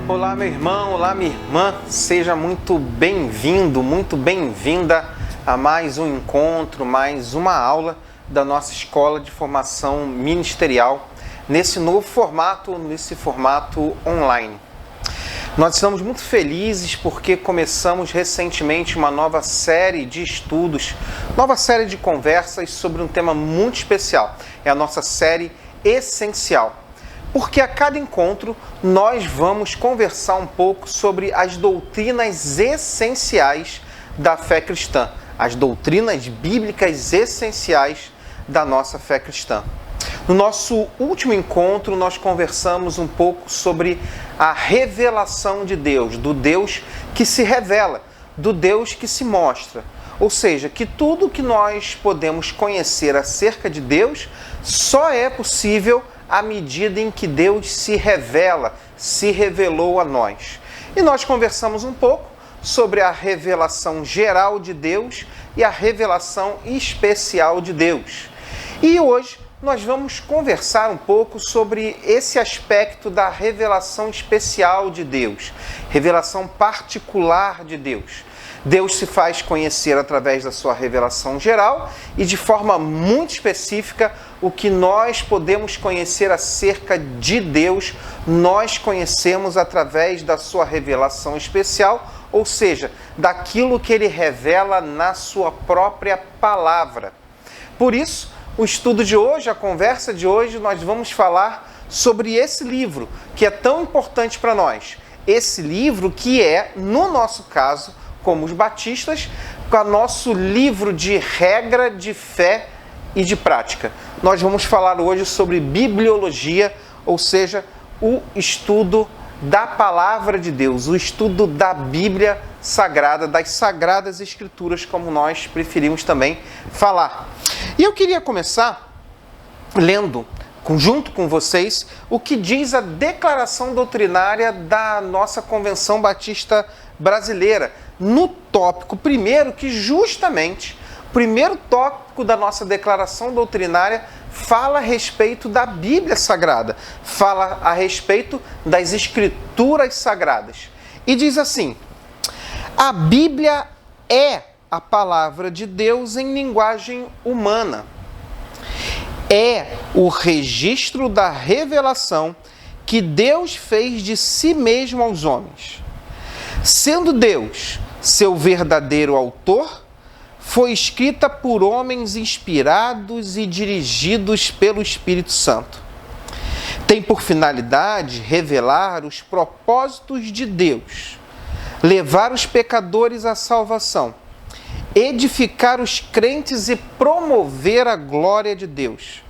Olá, meu irmão, olá, minha irmã, seja muito bem-vindo, muito bem-vinda a mais um encontro, mais uma aula da nossa Escola de Formação Ministerial, nesse novo formato, nesse formato online. Nós estamos muito felizes porque começamos recentemente uma nova série de estudos, nova série de conversas sobre um tema muito especial, é a nossa série Essencial. Porque a cada encontro nós vamos conversar um pouco sobre as doutrinas essenciais da fé cristã, as doutrinas bíblicas essenciais da nossa fé cristã. No nosso último encontro nós conversamos um pouco sobre a revelação de Deus, do Deus que se revela, do Deus que se mostra. Ou seja, que tudo que nós podemos conhecer acerca de Deus só é possível à medida em que Deus se revela, se revelou a nós. E nós conversamos um pouco sobre a revelação geral de Deus e a revelação especial de Deus. E hoje nós vamos conversar um pouco sobre esse aspecto da revelação especial de Deus, revelação particular de Deus. Deus se faz conhecer através da sua revelação geral e de forma muito específica o que nós podemos conhecer acerca de Deus, nós conhecemos através da sua revelação especial, ou seja, daquilo que ele revela na sua própria palavra. Por isso, o estudo de hoje, a conversa de hoje, nós vamos falar sobre esse livro que é tão importante para nós. Esse livro que é, no nosso caso, como os batistas, com o nosso livro de regra de fé e de prática. Nós vamos falar hoje sobre bibliologia, ou seja, o estudo da palavra de Deus, o estudo da Bíblia Sagrada, das Sagradas Escrituras, como nós preferimos também falar. E eu queria começar lendo, junto com vocês, o que diz a declaração doutrinária da nossa Convenção Batista Brasileira, no tópico primeiro, que justamente o primeiro tópico da nossa declaração doutrinária fala a respeito da Bíblia Sagrada, fala a respeito das Escrituras Sagradas. E diz assim: a Bíblia é a palavra de Deus em linguagem humana. É o registro da revelação que Deus fez de si mesmo aos homens. Sendo Deus seu verdadeiro autor, foi escrita por homens inspirados e dirigidos pelo Espírito Santo. Tem por finalidade revelar os propósitos de Deus, levar os pecadores à salvação, edificar os crentes e promover a glória de Deus.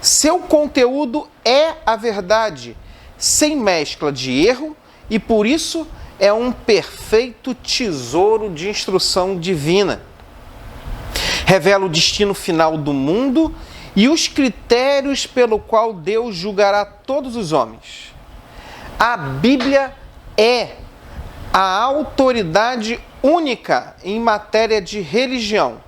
Seu conteúdo é a verdade, sem mescla de erro, e por isso é um perfeito tesouro de instrução divina. Revela o destino final do mundo e os critérios pelo qual Deus julgará todos os homens. A Bíblia é a autoridade única em matéria de religião,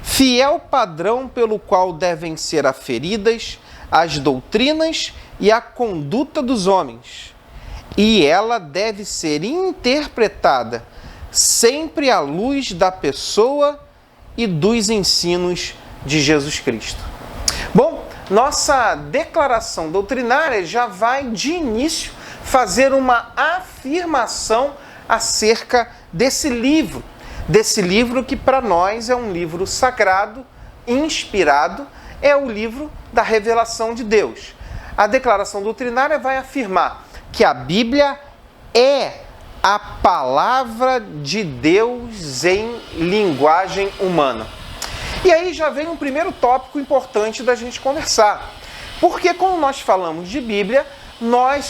fiel padrão pelo qual devem ser aferidas as doutrinas e a conduta dos homens. E ela deve ser interpretada sempre à luz da pessoa e dos ensinos de Jesus Cristo. Bom, nossa declaração doutrinária já vai de início fazer uma afirmação acerca desse livro que para nós é um livro sagrado, inspirado, é o livro da revelação de Deus. A declaração doutrinária vai afirmar que a Bíblia é a palavra de Deus em linguagem humana. E aí já vem um primeiro tópico importante da gente conversar. Porque quando nós falamos de Bíblia,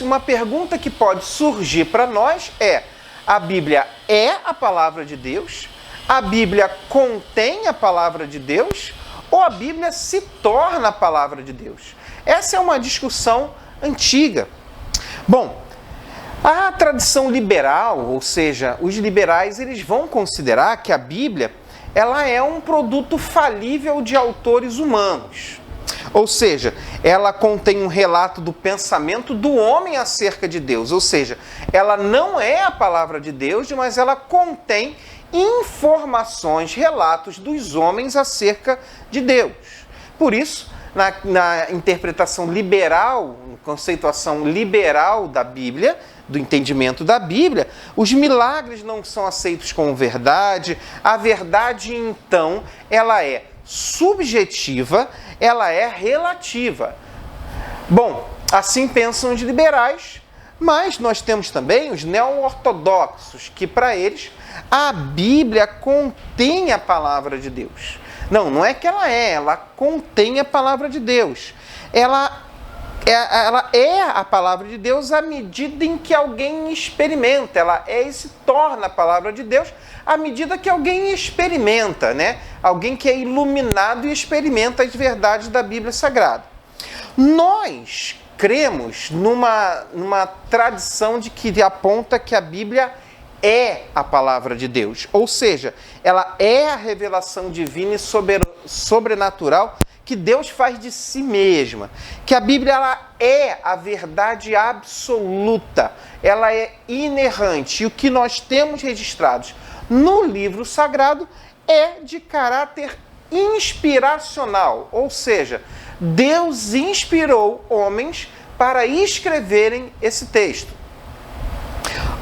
uma pergunta que pode surgir para nós é: a Bíblia é a palavra de Deus? A Bíblia contém a palavra de Deus? Ou a Bíblia se torna a palavra de Deus? Essa é uma discussão antiga. Bom, a tradição liberal, ou seja, os liberais, eles vão considerar que a Bíblia ela é um produto falível de autores humanos. Ou seja, ela contém um relato do pensamento do homem acerca de Deus. Ou seja, ela não é a palavra de Deus, mas ela contém informações, relatos dos homens acerca de Deus. Por isso, na interpretação liberal, conceituação liberal da Bíblia, do entendimento da Bíblia, os milagres não são aceitos como verdade. A verdade, então, ela é subjetiva, ela é relativa. Bom, assim pensam os liberais, mas nós temos também os neo-ortodoxos, que para eles a Bíblia contém a palavra de Deus. Não é que ela contém a palavra de Deus. Ela é a palavra de Deus à medida em que alguém experimenta. Ela é e se torna a palavra de Deus à medida que alguém experimenta, né? Alguém que é iluminado e experimenta as verdades da Bíblia Sagrada. Nós cremos numa tradição de que aponta que a Bíblia é a palavra de Deus. Ou seja, ela é a revelação divina e sobrenatural que Deus faz de si mesma, que a Bíblia ela é a verdade absoluta, ela é inerrante, e o que nós temos registrados no livro sagrado é de caráter inspiracional, ou seja, Deus inspirou homens para escreverem esse texto.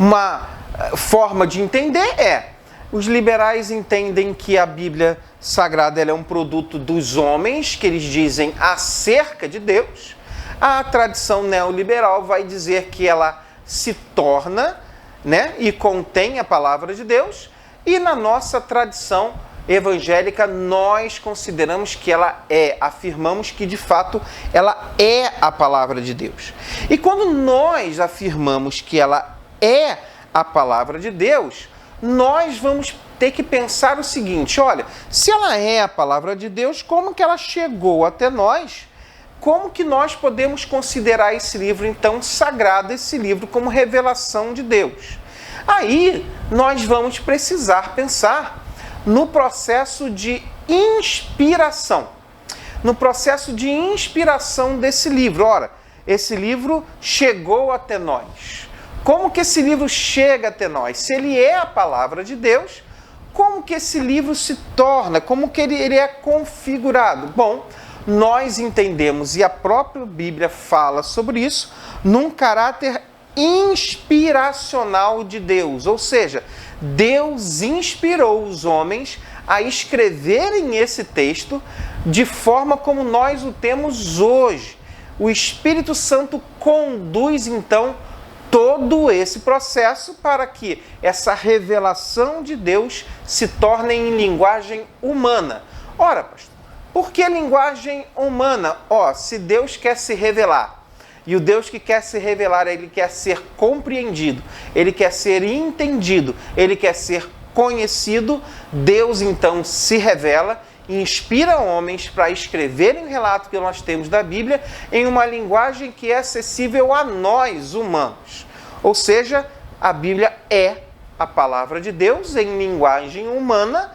Uma forma de entender os liberais entendem que a Bíblia Sagrada ela é um produto dos homens, que eles dizem acerca de Deus. A tradição neoliberal vai dizer que ela se torna, né, e contém a palavra de Deus. E na nossa tradição evangélica, nós consideramos que ela afirmamos que de fato ela é a palavra de Deus. E quando nós afirmamos que ela é a palavra de Deus, nós vamos ter que pensar o seguinte: olha, se ela é a palavra de Deus, como que ela chegou até nós? Como que nós podemos considerar esse livro, então, sagrado, esse livro como revelação de Deus? Aí, nós vamos precisar pensar no processo de inspiração. No processo de inspiração desse livro. Ora, esse livro chegou até nós. Como que esse livro chega até nós? Se ele é a palavra de Deus, como que esse livro se torna? Como que ele é configurado? Bom, nós entendemos, e a própria Bíblia fala sobre isso, num caráter inspiracional de Deus. Ou seja, Deus inspirou os homens a escreverem esse texto de forma como nós o temos hoje. O Espírito Santo conduz, então, todo esse processo para que essa revelação de Deus se torne em linguagem humana. Ora, pastor, por que linguagem humana? Se Deus quer se revelar, e o Deus que quer se revelar, ele quer ser compreendido, ele quer ser entendido, ele quer ser conhecido, Deus então se revela e inspira homens para escreverem o relato que nós temos da Bíblia em uma linguagem que é acessível a nós, humanos. Ou seja, a Bíblia é a palavra de Deus em linguagem humana.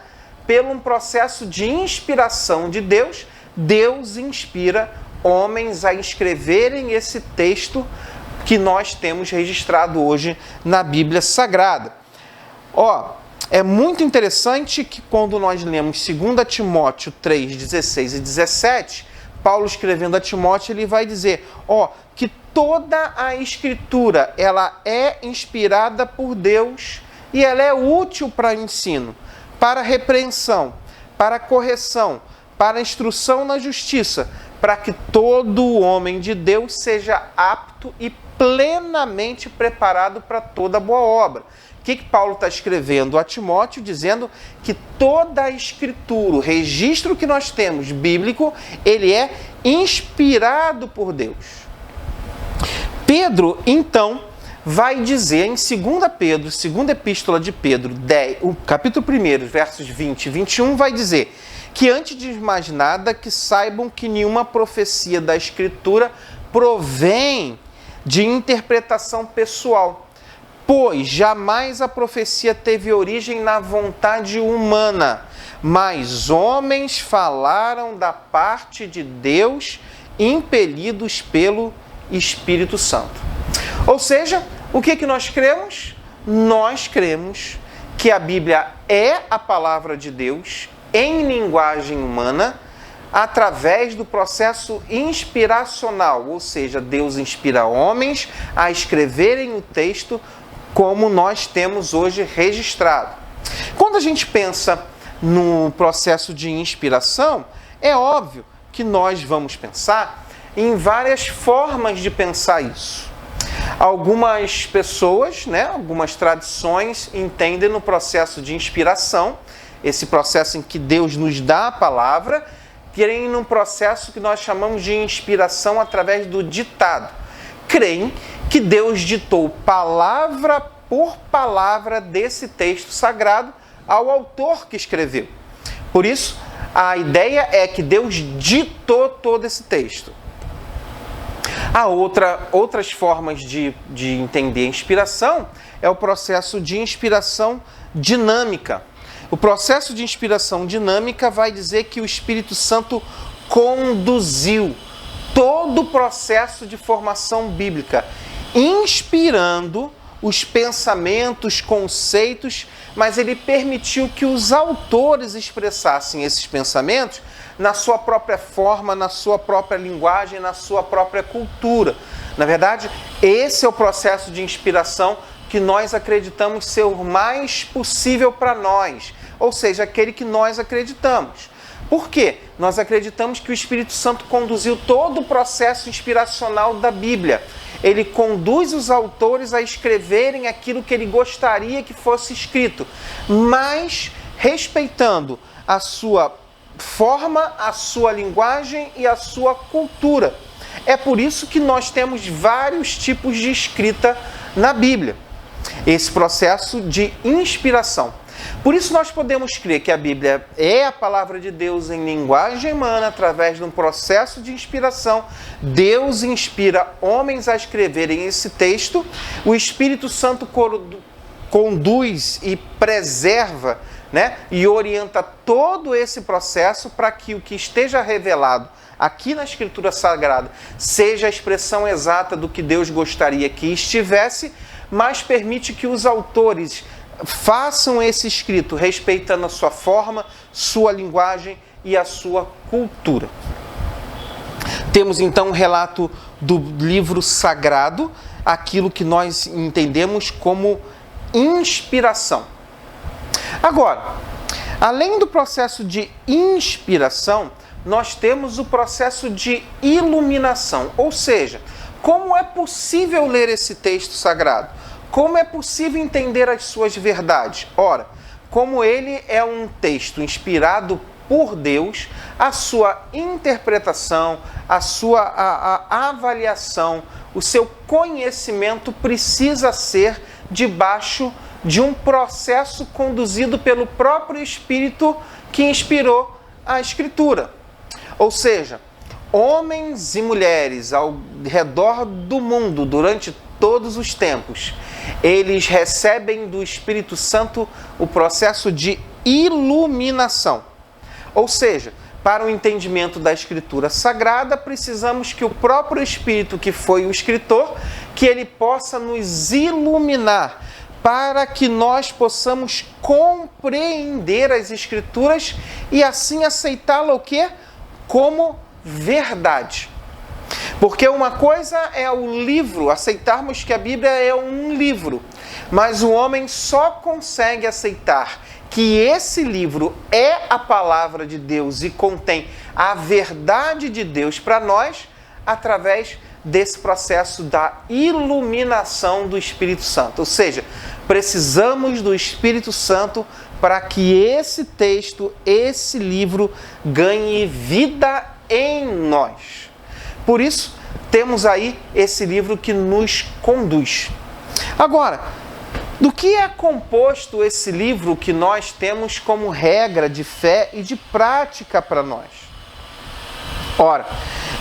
Pelo um processo de inspiração de Deus, Deus inspira homens a escreverem esse texto que nós temos registrado hoje na Bíblia Sagrada. É muito interessante que quando nós lemos 2 Timóteo 3, 16 e 17, Paulo escrevendo a Timóteo, ele vai dizer, que toda a Escritura, ela é inspirada por Deus e ela é útil para ensino, para repreensão, para correção, para instrução na justiça, para que todo homem de Deus seja apto e plenamente preparado para toda boa obra. O que Paulo está escrevendo a Timóteo? Dizendo que toda a Escritura, o registro que nós temos bíblico, ele é inspirado por Deus. Pedro, então, vai dizer em 2 Pedro, segunda epístola de Pedro, o capítulo 1, versos 20 e 21, vai dizer que antes de mais nada, que saibam que nenhuma profecia da Escritura provém de interpretação pessoal, pois jamais a profecia teve origem na vontade humana, mas homens falaram da parte de Deus, impelidos pelo Espírito Santo. Ou seja, o que nós cremos? Nós cremos que a Bíblia é a palavra de Deus em linguagem humana, através do processo inspiracional, ou seja, Deus inspira homens a escreverem o texto como nós temos hoje registrado. Quando a gente pensa no processo de inspiração, é óbvio que nós vamos pensar em várias formas de pensar isso. Algumas pessoas, algumas tradições entendem no processo de inspiração, esse processo em que Deus nos dá a palavra, creem num processo que nós chamamos de inspiração através do ditado. Creem que Deus ditou palavra por palavra desse texto sagrado ao autor que escreveu. Por isso, a ideia é que Deus ditou todo esse texto. Há outras formas de entender a inspiração, é o processo de inspiração dinâmica. O processo de inspiração dinâmica vai dizer que o Espírito Santo conduziu todo o processo de formação bíblica, inspirando os pensamentos, conceitos, mas ele permitiu que os autores expressassem esses pensamentos na sua própria forma, na sua própria linguagem, na sua própria cultura. Na verdade, esse é o processo de inspiração que nós acreditamos ser o mais possível para nós, ou seja, aquele que nós acreditamos. Por quê? Nós acreditamos que o Espírito Santo conduziu todo o processo inspiracional da Bíblia. Ele conduz os autores a escreverem aquilo que ele gostaria que fosse escrito, mas respeitando a sua forma, a sua linguagem e a sua cultura. É por isso que nós temos vários tipos de escrita na Bíblia. Esse processo de inspiração. Por isso nós podemos crer que a Bíblia é a palavra de Deus em linguagem humana, através de um processo de inspiração. Deus inspira homens a escreverem esse texto. O Espírito Santo conduz e preserva, e orienta todo esse processo para que o que esteja revelado aqui na Escritura Sagrada seja a expressão exata do que Deus gostaria que estivesse, mas permite que os autores façam esse escrito respeitando a sua forma, sua linguagem e a sua cultura. Temos então um relato do livro sagrado, aquilo que nós entendemos como inspiração. Agora, além do processo de inspiração, nós temos o processo de iluminação, ou seja, como é possível ler esse texto sagrado? Como é possível entender as suas verdades? Ora, como ele é um texto inspirado por Deus, a sua interpretação, a sua avaliação, o seu conhecimento precisa ser debaixo de um processo conduzido pelo próprio Espírito que inspirou a Escritura. Ou seja, homens e mulheres ao redor do mundo durante todos os tempos, eles recebem do Espírito Santo o processo de iluminação. Ou seja, para o entendimento da Escritura Sagrada, precisamos que o próprio Espírito, que foi o escritor, que ele possa nos iluminar, para que nós possamos compreender as Escrituras e assim aceitá-la o quê? Como verdade. Porque uma coisa é o livro, aceitarmos que a Bíblia é um livro, mas o homem só consegue aceitar que esse livro é a palavra de Deus e contém a verdade de Deus para nós através desse processo da iluminação do Espírito Santo. Ou seja, precisamos do Espírito Santo para que esse texto, esse livro, ganhe vida em nós. Por isso, temos aí esse livro que nos conduz. Agora, do que é composto esse livro que nós temos como regra de fé e de prática para nós? Ora,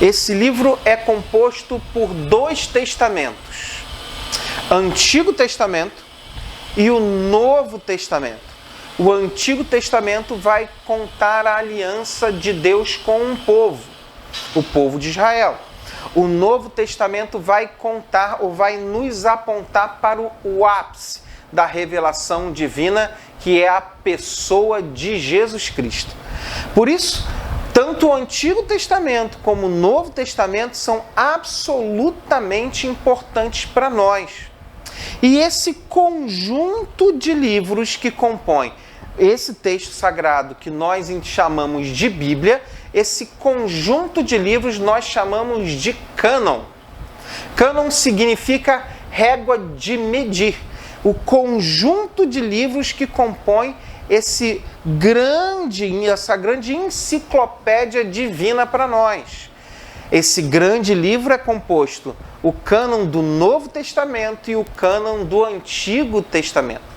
esse livro é composto por 2 testamentos, Antigo Testamento e o Novo Testamento. o Antigo Testamento vai contar a aliança de Deus com um povo, o povo de Israel. O Novo Testamento vai contar ou vai nos apontar para o ápice da revelação divina, que é a pessoa de Jesus Cristo. Por isso, tanto o Antigo Testamento como o Novo Testamento são absolutamente importantes para nós. E esse conjunto de livros que compõe esse texto sagrado que nós chamamos de Bíblia, esse conjunto de livros nós chamamos de cânon. Cânon significa régua de medir. O conjunto de livros que compõe essa grande enciclopédia divina para nós. Esse grande livro é composto o cânon do Novo Testamento e o cânon do Antigo Testamento.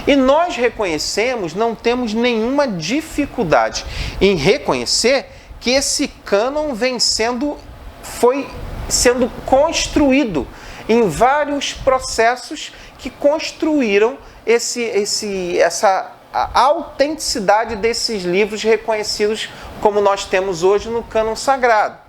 E nós reconhecemos, não temos nenhuma dificuldade em reconhecer que esse cânon foi sendo construído em vários processos que construíram a autenticidade desses livros reconhecidos como nós temos hoje no cânon sagrado.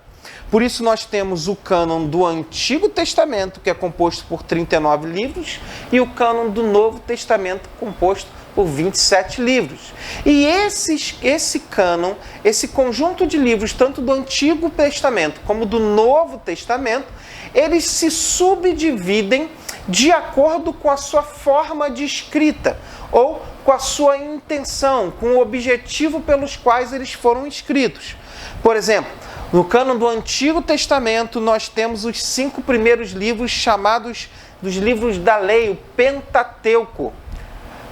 Por isso nós temos o cânon do Antigo Testamento, que é composto por 39 livros, e o cânon do Novo Testamento, composto por 27 livros. E esse cânon, esse conjunto de livros, tanto do Antigo Testamento como do Novo Testamento, eles se subdividem de acordo com a sua forma de escrita, ou com a sua intenção, com o objetivo pelos quais eles foram escritos. Por exemplo, no cânon do Antigo Testamento, nós temos os 5 primeiros livros chamados dos livros da lei, o Pentateuco,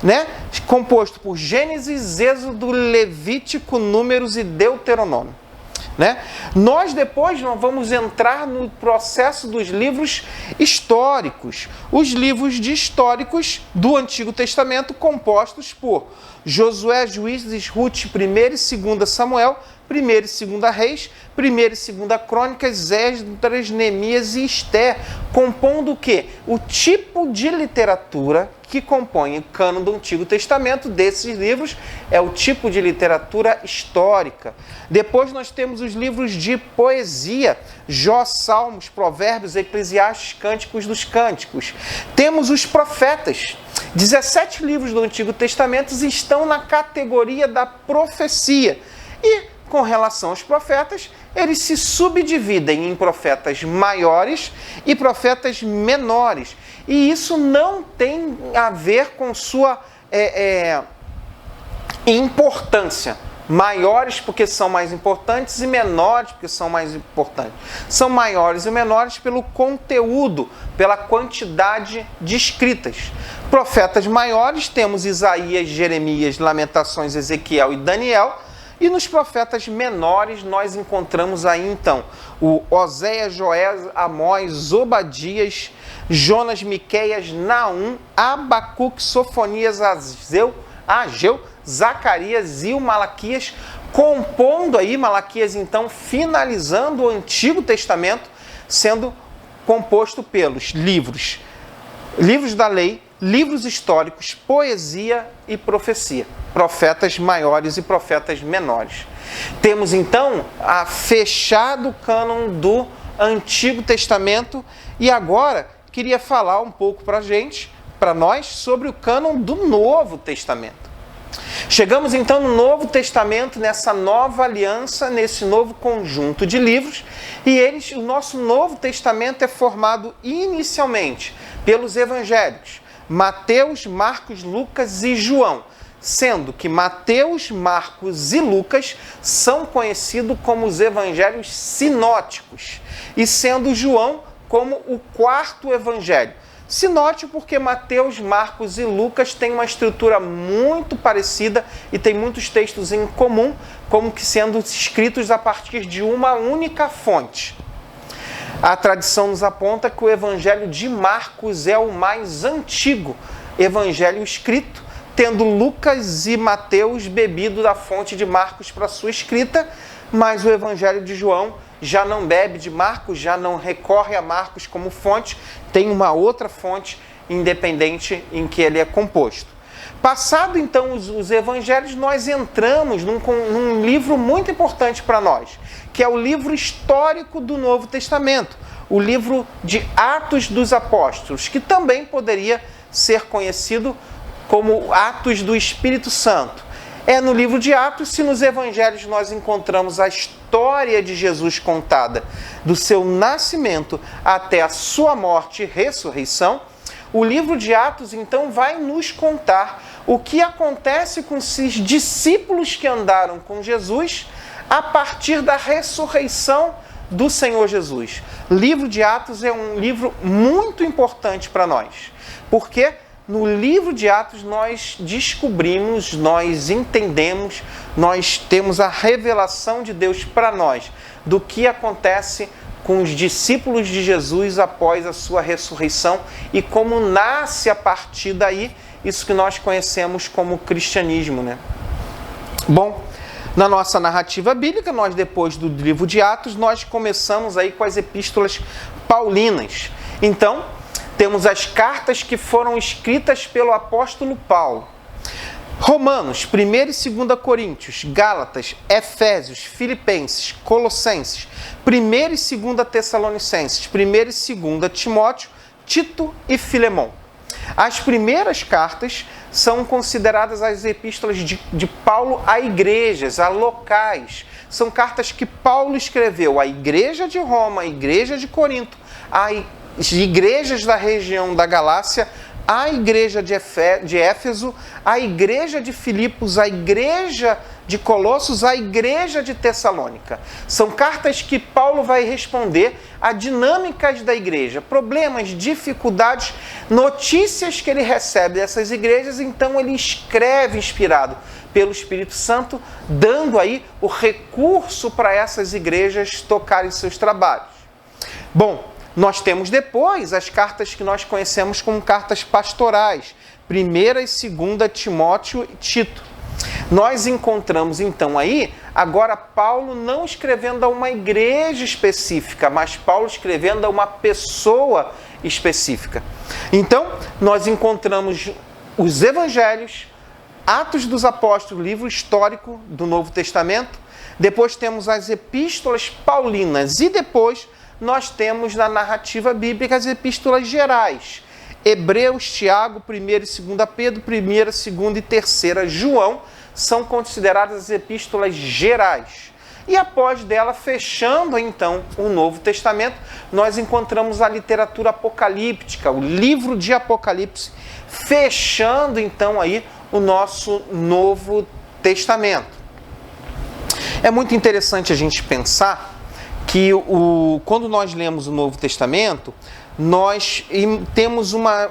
né? Composto por Gênesis, Êxodo, Levítico, Números e Deuteronômio. Né? Nós depois vamos entrar no processo dos livros históricos. Os livros históricos do Antigo Testamento compostos por Josué, Juízes, Ruth, 1º e 2º Samuel, 1º e 2º Reis, 1º e 2º Crônicas, Esdras, Neemias e Esther, compondo o quê? O tipo de literatura que compõe o cânon do Antigo Testamento desses livros é o tipo de literatura histórica. Depois nós temos os livros de poesia, Jó, Salmos, Provérbios, Eclesiastes, Cânticos dos Cânticos. Temos os profetas. 17 livros do Antigo Testamento estão na categoria da profecia. E, com relação aos profetas, eles se subdividem em profetas maiores e profetas menores. E isso não tem a ver com sua importância. Maiores porque são mais importantes e menores porque são mais importantes. São maiores e menores pelo conteúdo, pela quantidade de escritas. Profetas maiores temos Isaías, Jeremias, Lamentações, Ezequiel e Daniel. E nos profetas menores nós encontramos aí então o Oséias, Joel, Amós, Obadias, Jonas, Miqueias, Naum, Abacuque, Sofonias, Ageu, Zacarias e o Malaquias, compondo aí, Malaquias então finalizando o Antigo Testamento, sendo composto pelos livros da lei, livros históricos, poesia e profecia. Profetas maiores e profetas menores. Temos então a fechado o cânon do Antigo Testamento e agora queria falar um pouco para nós, sobre o cânon do Novo Testamento. Chegamos então no Novo Testamento, nessa nova aliança, nesse novo conjunto de livros, e o nosso Novo Testamento é formado inicialmente pelos evangelhos, Mateus, Marcos, Lucas e João, sendo que Mateus, Marcos e Lucas são conhecidos como os evangelhos sinóticos, e sendo João como o 4º evangelho. Sinótico porque Mateus, Marcos e Lucas têm uma estrutura muito parecida e tem muitos textos em comum, como que sendo escritos a partir de uma única fonte. A tradição nos aponta que o evangelho de Marcos é o mais antigo evangelho escrito, tendo Lucas e Mateus bebido da fonte de Marcos para sua escrita, mas o evangelho de João já não bebe de Marcos, já não recorre a Marcos como fonte, tem uma outra fonte independente em que ele é composto. Passado então os evangelhos, nós entramos num livro muito importante para nós, que é o livro histórico do Novo Testamento, o livro de Atos dos Apóstolos, que também poderia ser conhecido como Atos do Espírito Santo. É no livro de Atos, se nos evangelhos nós encontramos a história de Jesus contada, do seu nascimento até a sua morte e ressurreição, o livro de Atos, então, vai nos contar o que acontece com esses discípulos que andaram com Jesus a partir da ressurreição do Senhor Jesus. O livro de Atos é um livro muito importante para nós, porque no livro de Atos nós descobrimos, nós entendemos, nós temos a revelação de Deus para nós do que acontece com os discípulos de Jesus após a sua ressurreição e como nasce a partir daí isso que nós conhecemos como cristianismo, né? Bom, na nossa narrativa bíblica, nós depois do livro de Atos, nós começamos aí com as epístolas paulinas. Então, temos as cartas que foram escritas pelo apóstolo Paulo. Romanos, 1 e 2 Coríntios, Gálatas, Efésios, Filipenses, Colossenses, 1 e 2 Tessalonicenses, 1 e 2 Timóteo, Tito e Filemão. As primeiras cartas são consideradas as epístolas de Paulo a igrejas, a locais. São cartas que Paulo escreveu à igreja de Roma, à igreja de Corinto, às igrejas da região da Galácia, à igreja de Éfeso, à igreja de Filipos, à igreja de Colossos, à igreja de Tessalônica. São cartas que Paulo vai responder a dinâmicas da igreja, problemas, dificuldades, notícias que ele recebe dessas igrejas, então ele escreve inspirado pelo Espírito Santo, dando aí o recurso para essas igrejas tocarem seus trabalhos. Bom, nós temos depois as cartas que nós conhecemos como cartas pastorais, 1 e 2 Timóteo e Tito. Nós encontramos então aí, agora Paulo não escrevendo a uma igreja específica, mas Paulo escrevendo a uma pessoa específica. Então, nós encontramos os evangelhos, Atos dos Apóstolos, livro histórico do Novo Testamento, depois temos as epístolas paulinas e depois nós temos na narrativa bíblica as epístolas gerais. Hebreus, Tiago, 1 e 2 Pedro, 1, 2 e 3 João são consideradas as epístolas gerais. E após dela, fechando então o Novo Testamento, nós encontramos a literatura apocalíptica, o livro de Apocalipse, fechando então aí o nosso Novo Testamento. É muito interessante a gente pensar que quando nós lemos o Novo Testamento, nós temos uma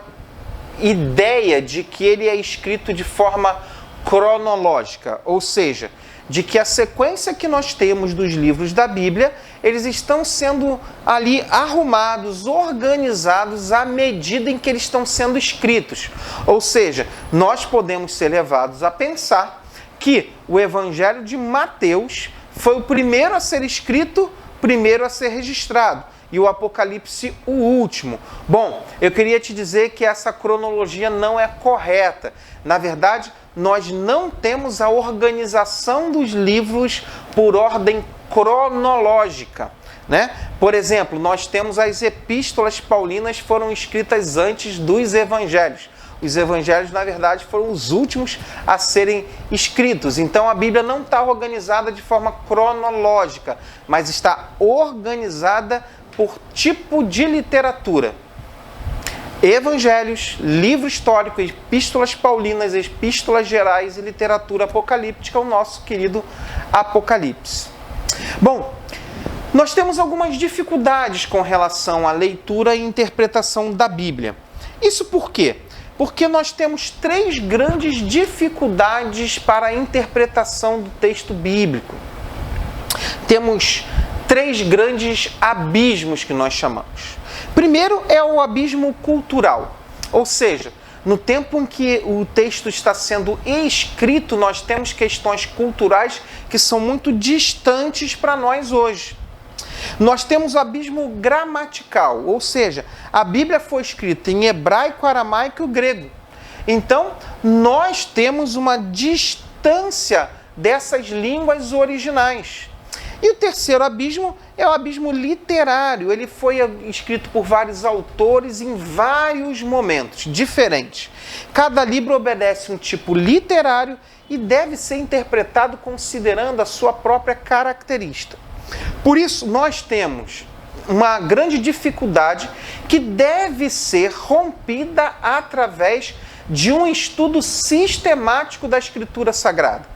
ideia de que ele é escrito de forma cronológica, ou seja, de que a sequência que nós temos dos livros da Bíblia, eles estão sendo ali arrumados, organizados à medida em que eles estão sendo escritos. Ou seja, nós podemos ser levados a pensar que o Evangelho de Mateus foi o primeiro a ser escrito, primeiro a ser registrado, e o Apocalipse o último. Bom, eu queria te dizer que essa cronologia não é correta. Na verdade, nós não temos a organização dos livros por ordem cronológica, né? Por exemplo, nós temos as epístolas paulinas foram escritas antes dos evangelhos. Os evangelhos, na verdade, foram os últimos a serem escritos. Então, a Bíblia não está organizada de forma cronológica, mas está organizada por tipo de literatura. Evangelhos, livro histórico, epístolas paulinas, epístolas gerais e literatura apocalíptica, o nosso querido Apocalipse. Bom, nós temos algumas dificuldades com relação à leitura e interpretação da Bíblia. Isso por quê? Porque nós temos três grandes dificuldades para a interpretação do texto bíblico. Temos três grandes abismos que nós chamamos. Primeiro é o abismo cultural, ou seja, no tempo em que o texto está sendo escrito, nós temos questões culturais que são muito distantes para nós hoje. Nós temos o abismo gramatical, ou seja, a Bíblia foi escrita em hebraico, aramaico e grego. Então, nós temos uma distância dessas línguas originais. E o terceiro abismo é o abismo literário. Ele foi escrito por vários autores em vários momentos diferentes. Cada livro obedece um tipo literário e deve ser interpretado considerando a sua própria característica. Por isso, nós temos uma grande dificuldade que deve ser rompida através de um estudo sistemático da Escritura Sagrada.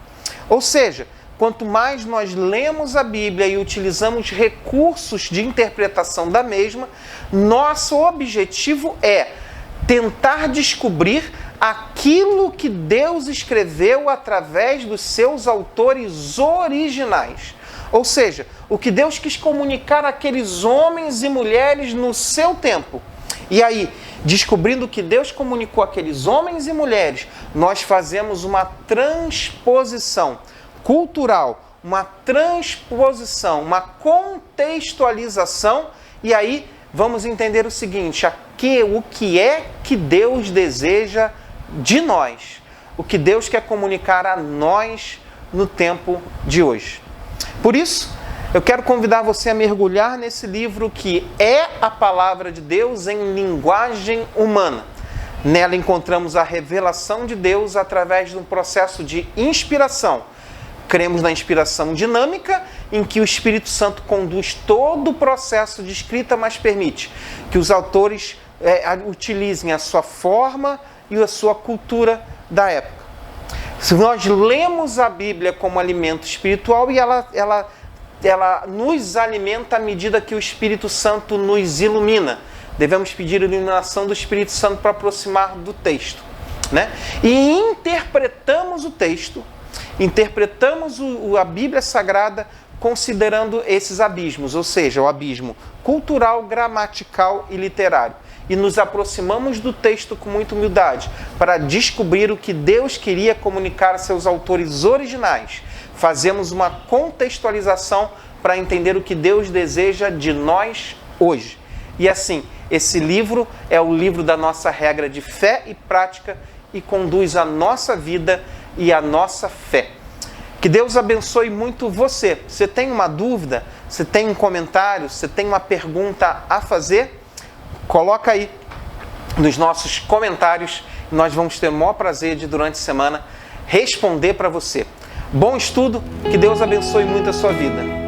Ou seja, quanto mais nós lemos a Bíblia e utilizamos recursos de interpretação da mesma, nosso objetivo é tentar descobrir aquilo que Deus escreveu através dos seus autores originais. Ou seja, o que Deus quis comunicar àqueles homens e mulheres no seu tempo. E aí, descobrindo o que Deus comunicou àqueles homens e mulheres, nós fazemos uma transposição cultural, uma transposição, uma contextualização, e aí vamos entender o seguinte: o que é que Deus deseja de nós, o que Deus quer comunicar a nós no tempo de hoje. Por isso, eu quero convidar você a mergulhar nesse livro que é a palavra de Deus em linguagem humana. Nela encontramos a revelação de Deus através de um processo de inspiração. Cremos na inspiração dinâmica, em que o Espírito Santo conduz todo o processo de escrita, mas permite que os autores utilizem a sua forma e a sua cultura da época. Se nós lemos a Bíblia como alimento espiritual, e ela nos alimenta à medida que o Espírito Santo nos ilumina. Devemos pedir a iluminação do Espírito Santo para aproximar do texto, né? E interpretamos o texto, interpretamos a Bíblia Sagrada considerando esses abismos, ou seja, o abismo cultural, gramatical e literário. E nos aproximamos do texto com muita humildade para descobrir o que Deus queria comunicar a seus autores originais. Fazemos uma contextualização para entender o que Deus deseja de nós hoje. E assim, esse livro é o livro da nossa regra de fé e prática e conduz a nossa vida e a nossa fé. Que Deus abençoe muito você. Você tem uma dúvida? Você tem um comentário? Você tem uma pergunta a fazer? Coloca aí nos nossos comentários. Nós vamos ter o maior prazer de, durante a semana, responder para você. Bom estudo, que Deus abençoe muito a sua vida.